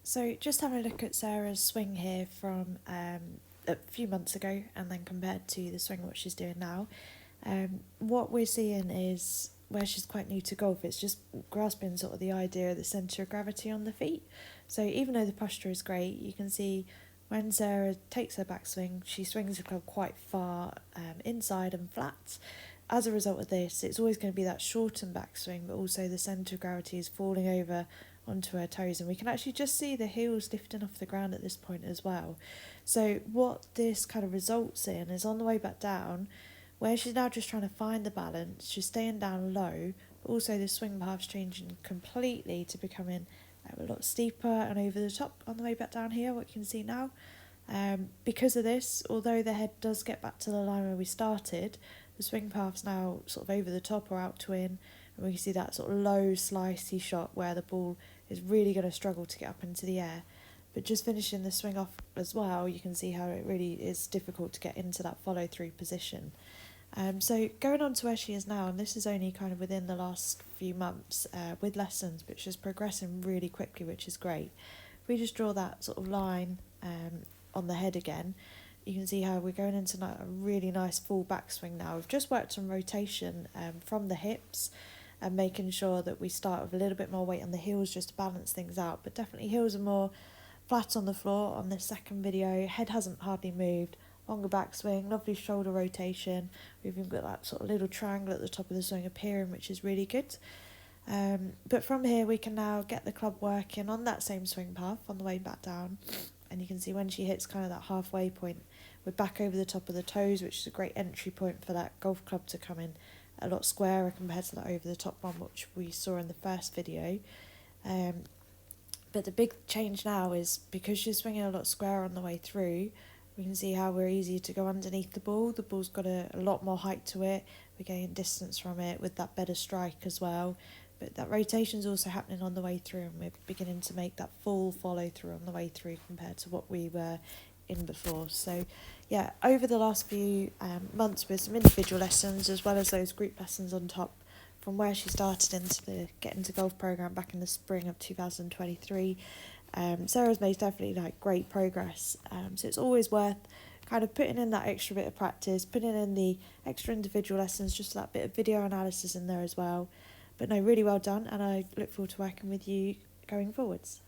So just having a look at Sarah's swing here from a few months ago and then compared to the swing what she's doing now. What we're seeing is where she's quite new to golf, it's just grasping sort of the idea of the centre of gravity on the feet. So even though the posture is great, you can see when Sarah takes her backswing, she swings the club quite far inside and flat. As a result of this, it's always going to be that shortened backswing, but also the centre of gravity is falling over onto her toes, and we can actually just see the heels lifting off the ground at this point as well. So what this kind of results in is on the way back down, where she's now just trying to find the balance, she's staying down low, but also the swing path's changing completely to becoming a lot steeper and over the top on the way back down here, what you can see now. Because of this, although the head does get back to the line where we started, the swing path's now sort of over the top or out to in, and we can see that sort of low slicey shot where the ball is really going to struggle to get up into the air. But just finishing the swing off as well, you can see how it really is difficult to get into that follow through position. So going on to where she is now, and this is only kind of within the last few months with lessons, but she's progressing really quickly, which is great. If we just draw that sort of line on the head again, you can see how we're going into a really nice full backswing now. We've just worked on rotation from the hips and making sure that we start with a little bit more weight on the heels just to balance things out. But definitely heels are more flat on the floor on this second video. Head hasn't hardly moved. Longer backswing, lovely shoulder rotation. We've even got that sort of little triangle at the top of the swing appearing, which is really good. But from here we can now get the club working on that same swing path on the way back down. And you can see when she hits kind of that halfway point, we're back over the top of the toes, which is a great entry point for that golf club to come in a lot squarer compared to that over the top one which we saw in the first video. But the big change now is because she's swinging a lot squarer on the way through, we can see how we're easier to go underneath the ball. The ball's got a lot more height to it. We're getting distance from it with that better strike as well. But that rotation's also happening on the way through, and we're beginning to make that full follow through on the way through compared to what we were in before. So yeah, over the last few months with some individual lessons as well as those group lessons on top, from where she started into the Get Into Golf programme back in the spring of 2023, Sarah's made definitely great progress. So it's always worth kind of putting in that extra bit of practice, putting in the extra individual lessons, just that bit of video analysis in there as well. But no, really well done, and I look forward to working with you going forwards.